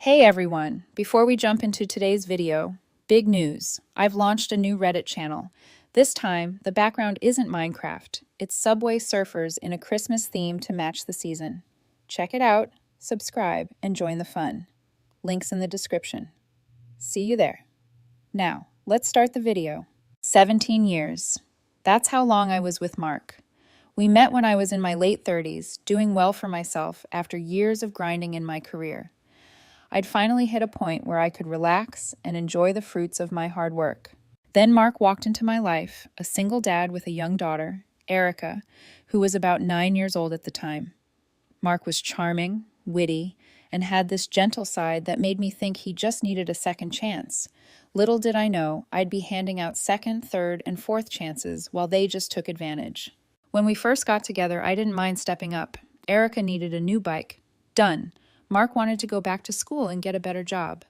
Hey everyone! Before we jump into today's video, big news. I've launched a new Reddit channel. This time, the background isn't Minecraft. It's Subway Surfers in a Christmas theme to match the season. Check it out, subscribe, and join the fun. Links in the description. See you there. Now, let's start the video. 17 years. That's how long I was with Mark. We met when I was in my late 30s, doing well for myself after years of grinding in my career. I'd finally hit a point where I could relax and enjoy the fruits of my hard work. Then Mark walked into my life, a single dad with a young daughter, Erica, who was about 9 years old at the time. Mark was charming, witty, and had this gentle side that made me think he just needed a second chance. Little did I know I'd be handing out second, third, and fourth chances while they just took advantage. When we first got together, I didn't mind stepping up. Erica needed a new bike. Done. Mark wanted to go back to school and get a better job.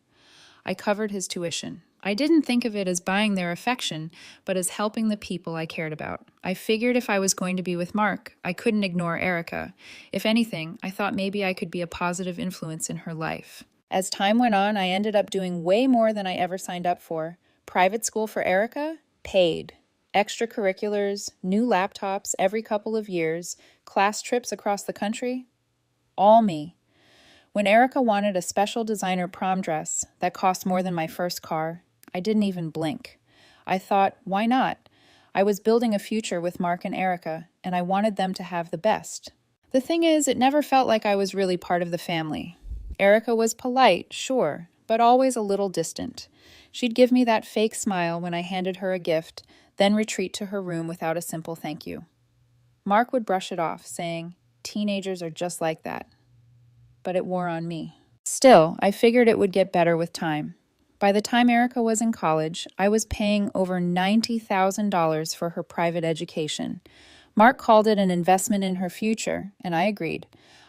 I covered his tuition. I didn't think of it as buying their affection, but as helping the people I cared about. I figured if I was going to be with Mark, I couldn't ignore Erica. If anything, I thought maybe I could be a positive influence in her life. As time went on, I ended up doing way more than I ever signed up for. Private school for Erica? Paid. Extracurriculars, new laptops every couple of years, class trips across the country? All me. When Erica wanted a special designer prom dress that cost more than my first car, I didn't even blink. I thought, why not? I was building a future with Mark and Erica, and I wanted them to have the best. The thing is, it never felt like I was really part of the family. Erica was polite, sure, but always a little distant. She'd give me that fake smile when I handed her a gift, then retreat to her room without a simple thank you. Mark would brush it off, saying, "Teenagers are just like that." But it wore on me. Still, I figured it would get better with time. By the time Erica was in college, I was paying over $90,000 for her private education. Mark called it an investment in her future, and I agreed.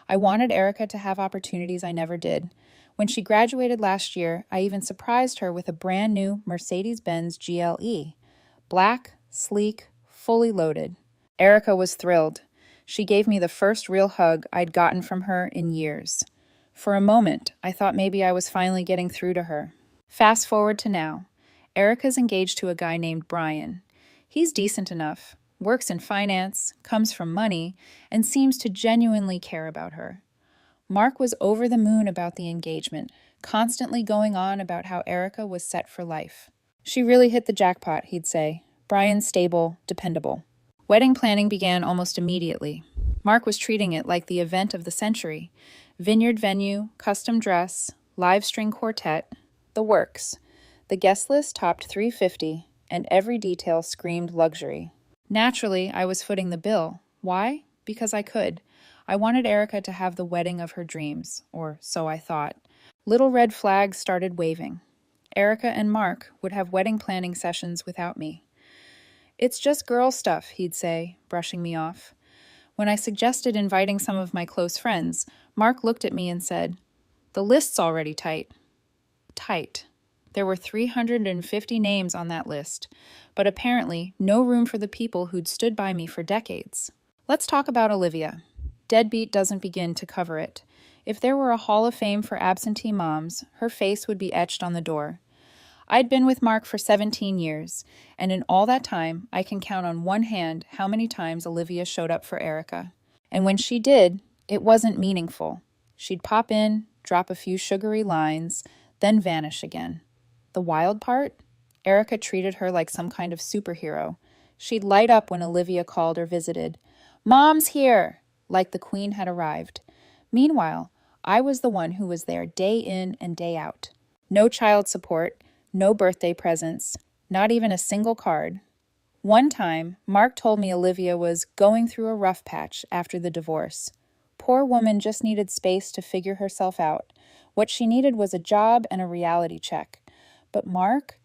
I wanted Erica to have opportunities I never did. When she graduated last year, I even surprised her with a brand new Mercedes-Benz GLE. Black, sleek, fully loaded. Erica was thrilled. She gave me the first real hug I'd gotten from her in years. For a moment, I thought maybe I was finally getting through to her. Fast forward to now. Erica's engaged to a guy named Brian. He's decent enough, works in finance, comes from money, and seems to genuinely care about her. Mark was over the moon about the engagement, constantly going on about how Erica was set for life. She really hit the jackpot, he'd say. Brian's stable, dependable. Wedding planning began almost immediately. Mark was treating it like the event of the century. Vineyard venue, custom dress, live string quartet, the works. The guest list topped 350, and every detail screamed luxury. Naturally, I was footing the bill. Why? Because I could. I wanted Erica to have the wedding of her dreams, or so I thought. Little red flags started waving. Erica and Mark would have wedding planning sessions without me. "It's just girl stuff," he'd say, brushing me off. When I suggested inviting some of my close friends, Mark looked at me and said, "The list's already tight." Tight. There were 350 names on that list, but apparently no room for the people who'd stood by me for decades. Let's talk about Olivia. Deadbeat doesn't begin to cover it. If there were a Hall of Fame for absentee moms, her face would be etched on the door. I'd been with Mark for 17 years, and in all that time, I can count on one hand how many times Olivia showed up for Erica. And when she did, it wasn't meaningful. She'd pop in, drop a few sugary lines, then vanish again. The wild part? Erica treated her like some kind of superhero. She'd light up when Olivia called or visited. "Mom's here!" like the queen had arrived. Meanwhile, I was the one who was there day in and day out. No child support, no birthday presents, not even a single card. One time, Mark told me Olivia was going through a rough patch after the divorce. Poor woman just needed space to figure herself out. What she needed was a job and a reality check. But Mark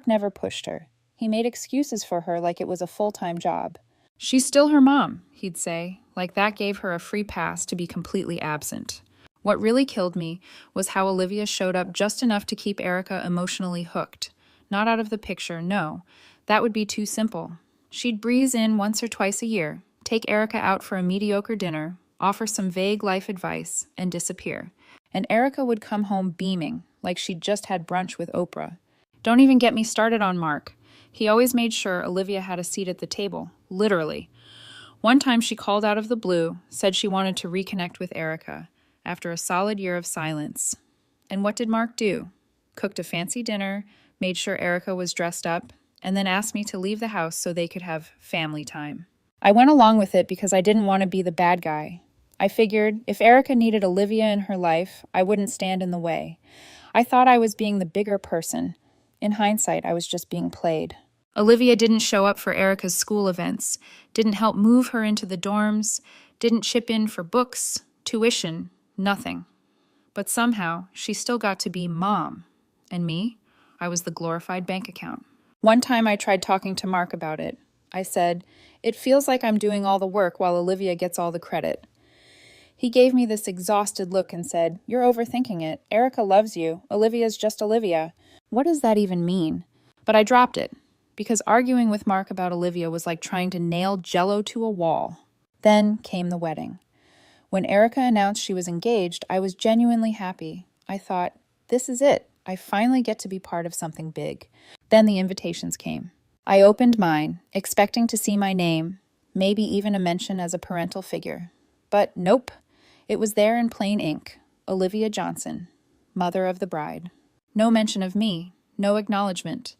never pushed her. He made excuses for her like it was a full-time job. "She's still her mom," he'd say, like that gave her a free pass to be completely absent. What really killed me was how Olivia showed up just enough to keep Erica emotionally hooked. Not out of the picture, no. That would be too simple. She'd breeze in once or twice a year, take Erica out for a mediocre dinner, offer some vague life advice, and disappear. and Erica would come home beaming, like she'd just had brunch with Oprah. Don't even get me started on Mark. He always made sure Olivia had a seat at the table, literally. One time she called out of the blue, said she wanted to reconnect with Erica after a solid year of silence. And what did Mark do? Cooked a fancy dinner, made sure Erica was dressed up, and then asked me to leave the house so they could have family time. I went along with it because I didn't want to be the bad guy. I figured if Erica needed Olivia in her life, I wouldn't stand in the way. I thought I was being the bigger person. In hindsight, I was just being played. Olivia didn't show up for Erica's school events, didn't help move her into the dorms, didn't chip in for books, tuition, nothing. But somehow, she still got to be mom. And me? I was the glorified bank account. One time I tried talking to Mark about it. I said, "It feels like I'm doing all the work while Olivia gets all the credit." He gave me this exhausted look and said, "You're overthinking it. Erica loves you. Olivia's just Olivia." What does that even mean? But I dropped it, because arguing with Mark about Olivia was like trying to nail Jell-O to a wall. Then came the wedding. When Erica announced she was engaged, I was genuinely happy. I thought, this is it. I finally get to be part of something big. Then the invitations came. I opened mine, expecting to see my name, maybe even a mention as a parental figure. But nope. It was there in plain ink. Olivia Johnson, mother of the bride. No mention of me, no acknowledgement.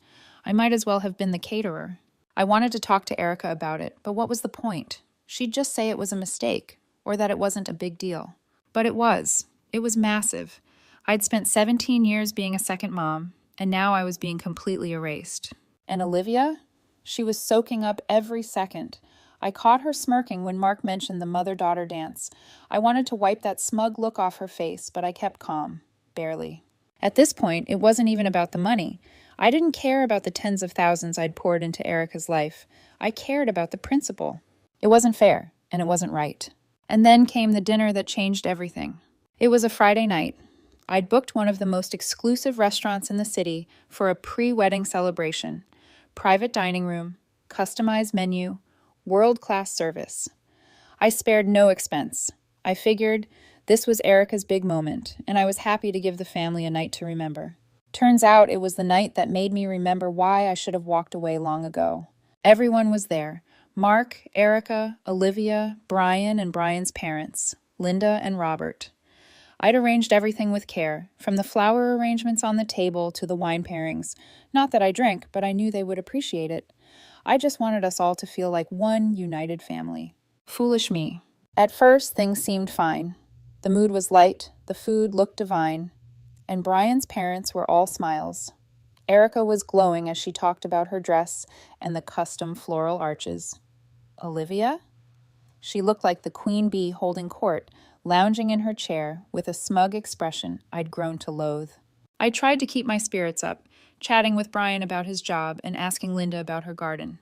I might as well have been the caterer. I wanted to talk to Erica about it, but what was the point? She'd just say it was a mistake, or that it wasn't a big deal. But it was. It was massive. I'd spent 17 years being a second mom, and now I was being completely erased. And Olivia? She was soaking up every second. I caught her smirking when Mark mentioned the mother-daughter dance. I wanted to wipe that smug look off her face, but I kept calm. Barely. At this point, it wasn't even about the money. I didn't care about the tens of thousands I'd poured into Erica's life. I cared about the principle. It wasn't fair, and it wasn't right. And then came the dinner that changed everything. It was a Friday night. I'd booked one of the most exclusive restaurants in the city for a pre-wedding celebration. Private dining room, customized menu, world-class service. I spared no expense. I figured this was Erica's big moment, and I was happy to give the family a night to remember. Turns out it was the night that made me remember why I should have walked away long ago. Everyone was there. Mark, Erica, Olivia, Brian and Brian's parents, Linda and Robert. I'd arranged everything with care, from the flower arrangements on the table to the wine pairings. Not that I drank, but I knew they would appreciate it. I just wanted us all to feel like one united family. Foolish me. At first, things seemed fine. The mood was light, the food looked divine, and Brian's parents were all smiles. Erica was glowing as she talked about her dress and the custom floral arches. Olivia? She looked like the queen bee holding court, lounging in her chair with a smug expression I'd grown to loathe. I tried to keep my spirits up, chatting with Brian about his job and asking Linda about her garden.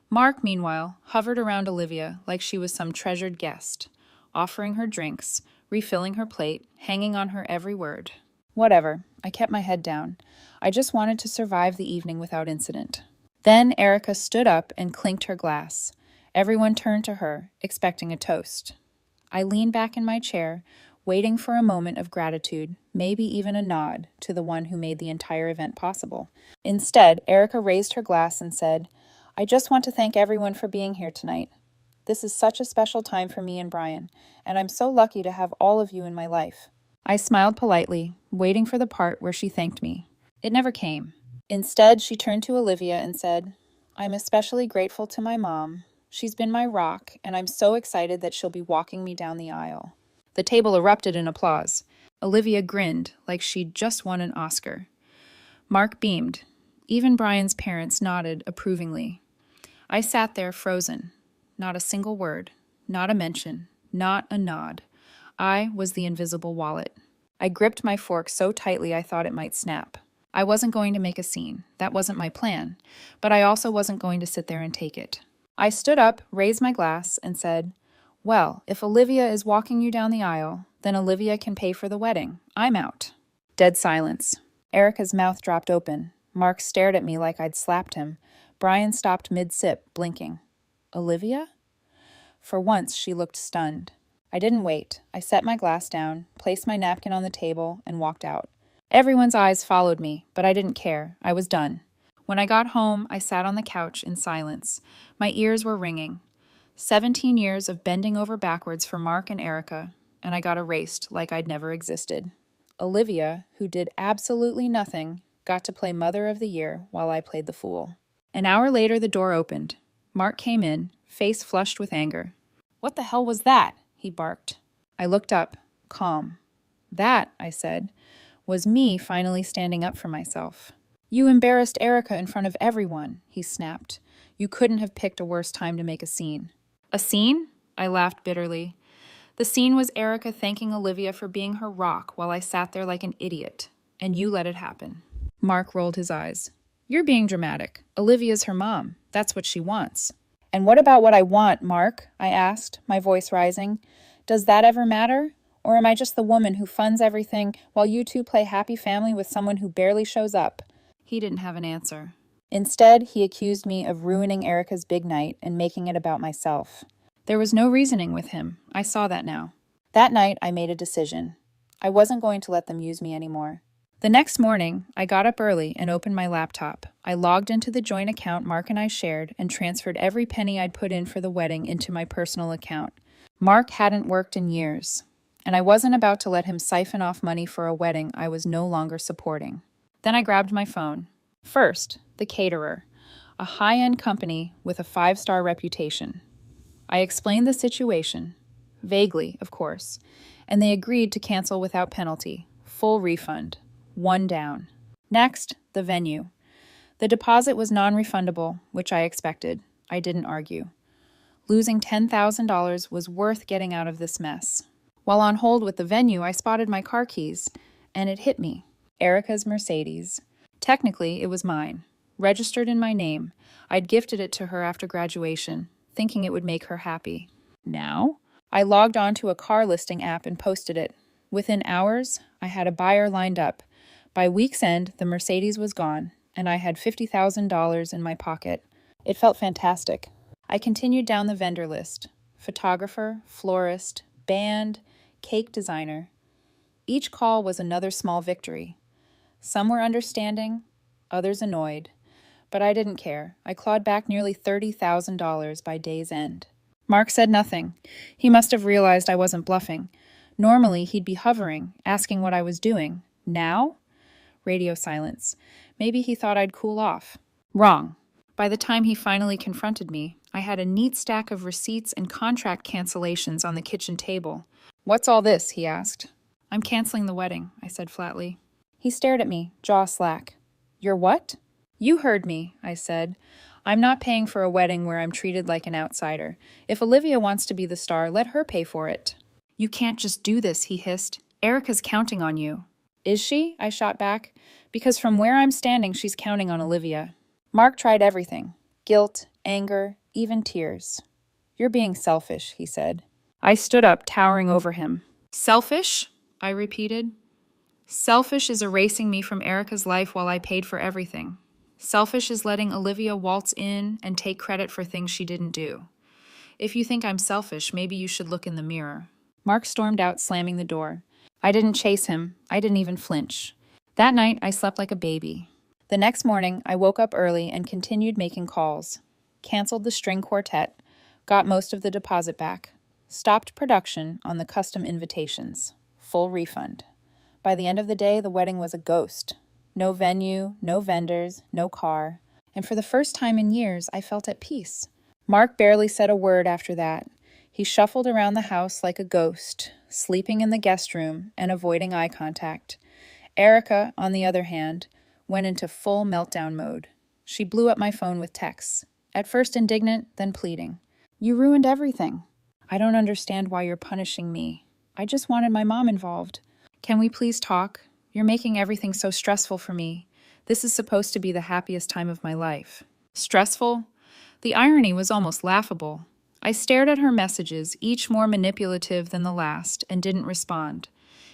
Mark, meanwhile, hovered around Olivia like she was some treasured guest, offering her drinks, refilling her plate, hanging on her every word. Whatever, I kept my head down. I just wanted to survive the evening without incident. Then Erica stood up and clinked her glass. Everyone turned to her, expecting a toast. I leaned back in my chair, waiting for a moment of gratitude, maybe even a nod to the one who made the entire event possible. Instead, Erica raised her glass and said, "I just want to thank everyone for being here tonight. This is such a special time for me and Brian, and I'm so lucky to have all of you in my life." I smiled politely, waiting for the part where she thanked me. It never came. Instead, she turned to Olivia and said, "I'm especially grateful to my mom. She's been my rock, and I'm so excited that she'll be walking me down the aisle." The table erupted in applause. Olivia grinned like she'd just won an Oscar. Mark beamed. Even Brian's parents nodded approvingly. I sat there frozen. Not a single word, not a mention, not a nod. I was the invisible wallet. I gripped my fork so tightly I thought it might snap. I wasn't going to make a scene. That wasn't my plan. But I also wasn't going to sit there and take it. I stood up, raised my glass, and said, "Well, if Olivia is walking you down the aisle, then Olivia can pay for the wedding. I'm out." Dead silence. Erica's mouth dropped open. Mark stared at me like I'd slapped him. Brian stopped mid-sip, blinking. Olivia? For once, she looked stunned. I didn't wait. I set my glass down, placed my napkin on the table, and walked out. Everyone's eyes followed me, but I didn't care. I was done. When I got home, I sat on the couch in silence. My ears were ringing. 17 years of bending over backwards for Mark and Erica, and I got erased like I'd never existed. Olivia, who did absolutely nothing, got to play Mother of the Year while I played the fool. An hour later, the door opened. Mark came in, face flushed with anger. "What the hell was that?" he barked. I looked up, calm. "That," I said, "was me finally standing up for myself." "You embarrassed Erica in front of everyone," he snapped. "You couldn't have picked a worse time to make a scene." "A scene?" I laughed bitterly. The scene was Erica thanking Olivia for being her rock while I sat there like an idiot. And you let it happen. Mark rolled his eyes. "You're being dramatic. Olivia's her mom. That's what she wants." "And what about what I want, Mark?" I asked, my voice rising. "Does that ever matter? Or am I just the woman who funds everything while you two play happy family with someone who barely shows up?" He didn't have an answer. Instead, he accused me of ruining Erica's big night and making it about myself. There was no reasoning with him. I saw that now. That night, I made a decision. I wasn't going to let them use me anymore. The next morning, I got up early and opened my laptop. I logged into the joint account Mark and I shared and transferred every penny I'd put in for the wedding into my personal account. Mark hadn't worked in years, and I wasn't about to let him siphon off money for a wedding I was no longer supporting. Then I grabbed my phone. First, the caterer, a high-end company with a 5-star reputation. I explained the situation, vaguely, of course, and they agreed to cancel without penalty, full refund, one down. Next, the venue. The deposit was non-refundable, which I expected. I didn't argue. Losing $10,000 was worth getting out of this mess. While on hold with the venue, I spotted my car keys, and it hit me. Erica's Mercedes. Technically, it was mine, registered in my name. I'd gifted it to her after graduation, thinking it would make her happy. Now, I logged on to a car listing app and posted it. Within hours, I had a buyer lined up. By week's end, the Mercedes was gone, and I had $50,000 in my pocket. It felt fantastic. I continued down the vendor list. Photographer, florist, band, cake designer. Each call was another small victory. Some were understanding, others annoyed. But I didn't care. I clawed back nearly $30,000 by day's end. Mark said nothing. He must have realized I wasn't bluffing. Normally, he'd be hovering, asking what I was doing. Now? Radio silence. Maybe he thought I'd cool off. Wrong. By the time he finally confronted me, I had a neat stack of receipts and contract cancellations on the kitchen table. "What's all this?" he asked. "I'm canceling the wedding," I said flatly. He stared at me, jaw slack. "You're what?" "You heard me," I said. "I'm not paying for a wedding where I'm treated like an outsider. If Olivia wants to be the star, let her pay for it." "You can't just do this," he hissed. "Erica's counting on you." "Is she?" I shot back. "Because from where I'm standing, she's counting on Olivia." Mark tried everything. Guilt, anger, even tears. "You're being selfish," he said. I stood up, towering over him. "Selfish?" I repeated. "Selfish is erasing me from Erica's life while I paid for everything. Selfish is letting Olivia waltz in and take credit for things she didn't do. If you think I'm selfish, maybe you should look in the mirror." Mark stormed out, slamming the door. I didn't chase him. I didn't even flinch. That night, I slept like a baby. The next morning, I woke up early and continued making calls. Canceled the string quartet, got most of the deposit back, stopped production on the custom invitations. Full refund. By the end of the day, the wedding was a ghost. No venue, no vendors, no car. And for the first time in years, I felt at peace. Mark barely said a word after that. He shuffled around the house like a ghost, sleeping in the guest room and avoiding eye contact. Erica, on the other hand, went into full meltdown mode. She blew up my phone with texts, at first indignant, then pleading. "You ruined everything. I don't understand why you're punishing me. I just wanted my mom involved. Can we please talk? You're making everything so stressful for me. This is supposed to be the happiest time of my life." Stressful? The irony was almost laughable. I stared at her messages, each more manipulative than the last, and didn't respond.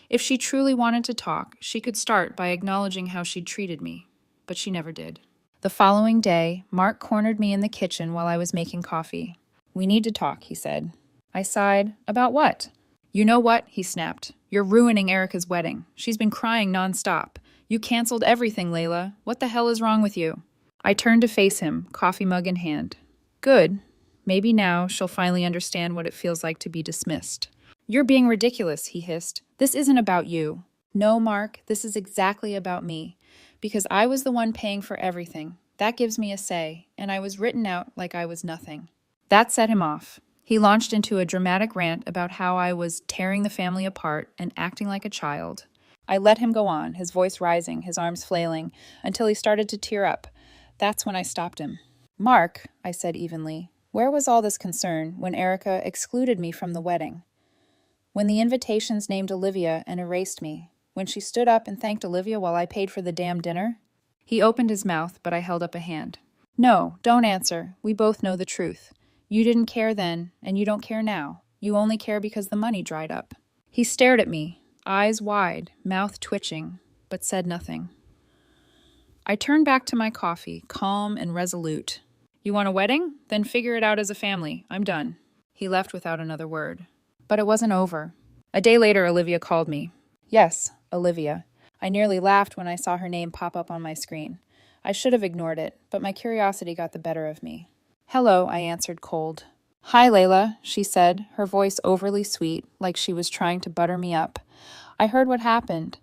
If she truly wanted to talk, she could start by acknowledging how she'd treated me. But she never did. The following day, Mark cornered me in the kitchen while I was making coffee. "We need to talk," he said. I sighed. "About what?" You know what? He snapped. You're ruining Erica's wedding. She's been crying nonstop. You canceled everything, Layla. What the hell is wrong with you? I turned to face him, coffee mug in hand. Good. Maybe now she'll finally understand what it feels like to be dismissed. You're being ridiculous, he hissed. This isn't about you. No, Mark, this is exactly about me. Because I was the one paying for everything. That gives me a say, and I was written out like I was nothing. That set him off. He launched into a dramatic rant about how I was tearing the family apart and acting like a child. I let him go on, his voice rising, his arms flailing, until he started to tear up. That's when I stopped him. Mark, I said evenly, where was all this concern when Erica excluded me from the wedding? When the invitations named Olivia and erased me? When she stood up and thanked Olivia while I paid for the damn dinner? He opened his mouth, but I held up a hand. No, don't answer. We both know the truth. You didn't care then, and you don't care now. You only care because the money dried up. He stared at me, eyes wide, mouth twitching, but said nothing. I turned back to my coffee, calm and resolute. You want a wedding? Then figure it out as a family. I'm done. He left without another word. But it wasn't over. A day later, Olivia called me. Yes, Olivia. I nearly laughed when I saw her name pop up on my screen. I should have ignored it, but my curiosity got the better of me. Hello, I answered cold. Hi, Layla, she said, her voice overly sweet, like she was trying to butter me up. I heard what happened.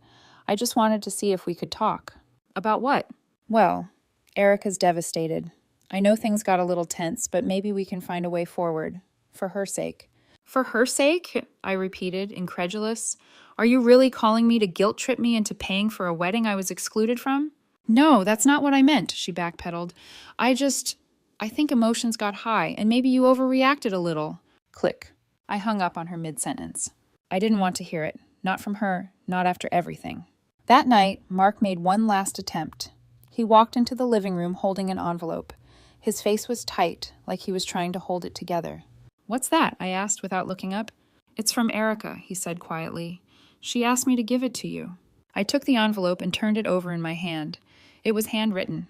I just wanted to see if we could talk. About what? Well, Erica's devastated. I know things got a little tense, but maybe we can find a way forward. For her sake. For her sake? I repeated, incredulous. Are you really calling me to guilt trip me into paying for a wedding I was excluded from? No, that's not what I meant, she backpedaled. I think emotions got high, and maybe you overreacted a little. Click. I hung up on her mid-sentence. I didn't want to hear it. Not from her, not after everything. That night, Mark made one last attempt. He walked into the living room holding an envelope. His face was tight, like he was trying to hold it together. What's that? I asked without looking up. It's from Erica, he said quietly. She asked me to give it to you. I took the envelope and turned it over in my hand. It was handwritten.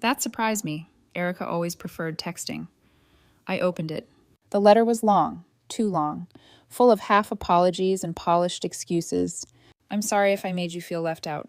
That surprised me. Erica always preferred texting. I opened it. The letter was long, too long, full of half apologies and polished excuses. I'm sorry if I made you feel left out.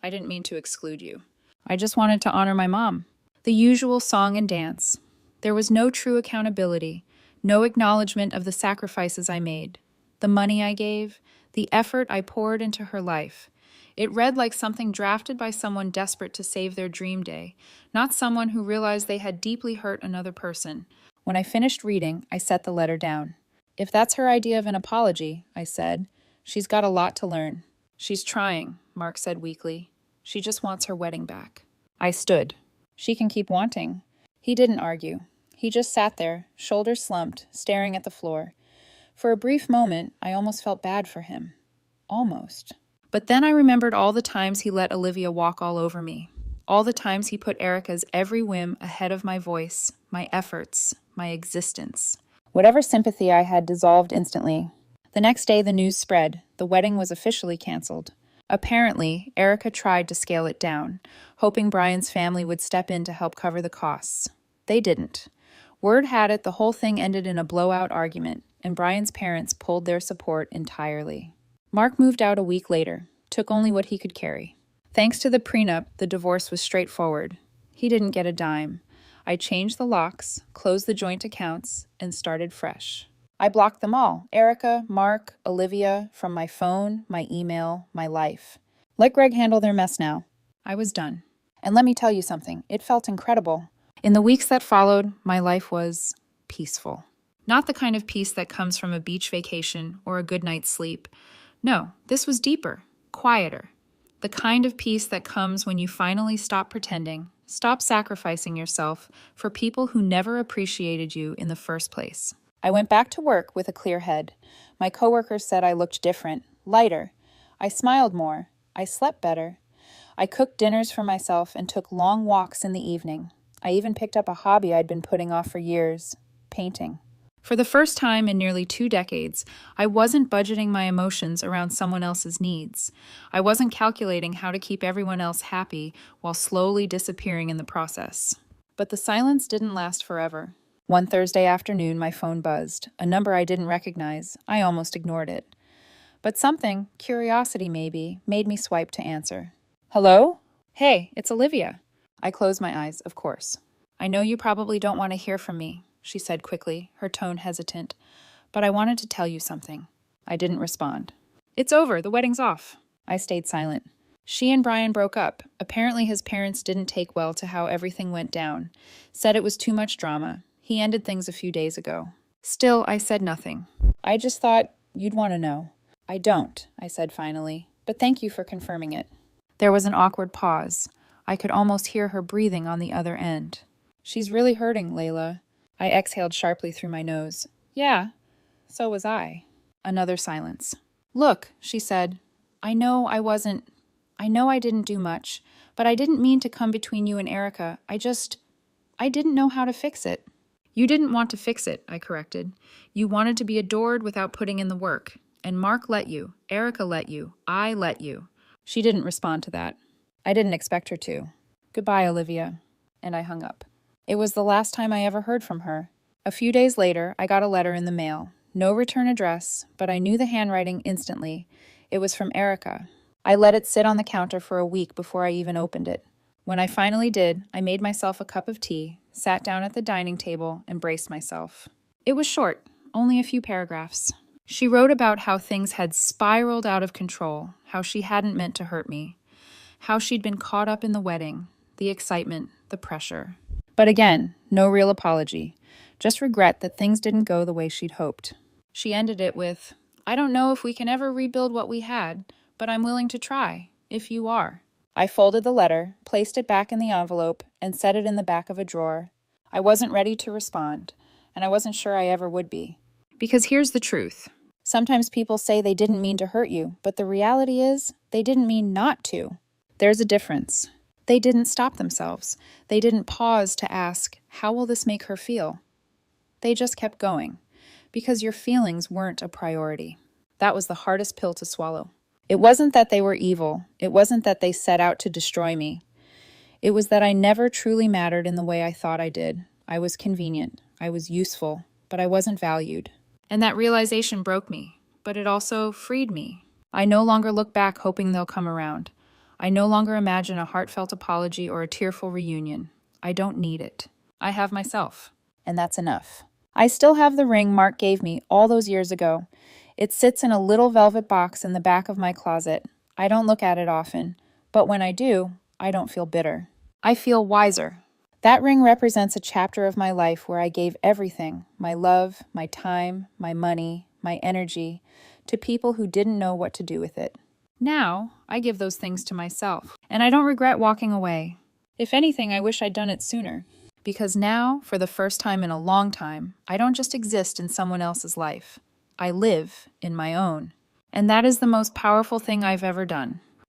I didn't mean to exclude you. I just wanted to honor my mom. The usual song and dance. There was no true accountability, no acknowledgement of the sacrifices I made, the money I gave, the effort I poured into her life. It read like something drafted by someone desperate to save their dream day, not someone who realized they had deeply hurt another person. When I finished reading, I set the letter down. If that's her idea of an apology, I said, she's got a lot to learn. She's trying, Mark said weakly. She just wants her wedding back. I stood. She can keep wanting. He didn't argue. He just sat there, shoulders slumped, staring at the floor. For a brief moment, I almost felt bad for him. Almost. But then I remembered all the times he let Olivia walk all over me. All the times he put Erica's every whim ahead of my voice, my efforts, my existence. Whatever sympathy I had dissolved instantly. The next day the news spread. The wedding was officially canceled. Apparently, Erica tried to scale it down, hoping Brian's family would step in to help cover the costs. They didn't. Word had it the whole thing ended in a blowout argument, and Brian's parents pulled their support entirely. Mark moved out a week later, took only what he could carry. Thanks to the prenup, the divorce was straightforward. He didn't get a dime. I changed the locks, closed the joint accounts, and started fresh. I blocked them all, Erica, Mark, Olivia, from my phone, my email, my life. Let Greg handle their mess now. I was done. And let me tell you something, it felt incredible. In the weeks that followed, my life was peaceful. Not the kind of peace that comes from a beach vacation or a good night's sleep. No, this was deeper, quieter. The kind of peace that comes when you finally stop pretending, stop sacrificing yourself for people who never appreciated you in the first place. I went back to work with a clear head. My coworkers said I looked different, lighter. I smiled more. I slept better. I cooked dinners for myself and took long walks in the evening. I even picked up a hobby I'd been putting off for years, painting. For the first time in nearly 2 decades, I wasn't budgeting my emotions around someone else's needs. I wasn't calculating how to keep everyone else happy while slowly disappearing in the process. But the silence didn't last forever. One Thursday afternoon, my phone buzzed, a number I didn't recognize. I almost ignored it. But something, curiosity maybe, made me swipe to answer. Hello? Hey, it's Olivia. I closed my eyes, of course. I know you probably don't want to hear from me, she said quickly, her tone hesitant, but I wanted to tell you something. I didn't respond. It's over, the wedding's off. I stayed silent. She and Brian broke up. Apparently his parents didn't take well to how everything went down. Said it was too much drama. He ended things a few days ago. Still, I said nothing. I just thought you'd want to know. I don't, I said finally, but thank you for confirming it. There was an awkward pause. I could almost hear her breathing on the other end. She's really hurting, Layla. I exhaled sharply through my nose. Yeah, so was I. Another silence. Look, she said, I know I didn't do much, but I didn't mean to come between you and Erica. I didn't know how to fix it. You didn't want to fix it, I corrected. You wanted to be adored without putting in the work. And Mark let you, Erica let you, I let you. She didn't respond to that. I didn't expect her to. Goodbye, Olivia. And I hung up. It was the last time I ever heard from her. A few days later, I got a letter in the mail. No return address, but I knew the handwriting instantly. It was from Erica. I let it sit on the counter for a week before I even opened it. When I finally did, I made myself a cup of tea, sat down at the dining table, and braced myself. It was short, only a few paragraphs. She wrote about how things had spiraled out of control, how she hadn't meant to hurt me, how she'd been caught up in the wedding, the excitement, the pressure. But again, no real apology, just regret that things didn't go the way she'd hoped. She ended it with, I don't know if we can ever rebuild what we had, but I'm willing to try, if you are. I folded the letter, placed it back in the envelope, and set it in the back of a drawer. I wasn't ready to respond, and I wasn't sure I ever would be. Because here's the truth. Sometimes people say they didn't mean to hurt you, but the reality is they didn't mean not to. There's a difference. They didn't stop themselves. They didn't pause to ask, how will this make her feel? They just kept going, because your feelings weren't a priority. That was the hardest pill to swallow. It wasn't that they were evil. It wasn't that they set out to destroy me. It was that I never truly mattered in the way I thought I did. I was convenient. I was useful, but I wasn't valued. And that realization broke me, but it also freed me. I no longer look back hoping they'll come around. I no longer imagine a heartfelt apology or a tearful reunion. I don't need it. I have myself, and that's enough. I still have the ring Mark gave me all those years ago. It sits in a little velvet box in the back of my closet. I don't look at it often, but when I do, I don't feel bitter. I feel wiser. That ring represents a chapter of my life where I gave everything, my love, my time, my money, my energy, to people who didn't know what to do with it. Now, I give those things to myself, and I don't regret walking away. If anything, I wish I'd done it sooner. Because now, for the first time in a long time, I don't just exist in someone else's life. I live in my own. And that is the most powerful thing I've ever done.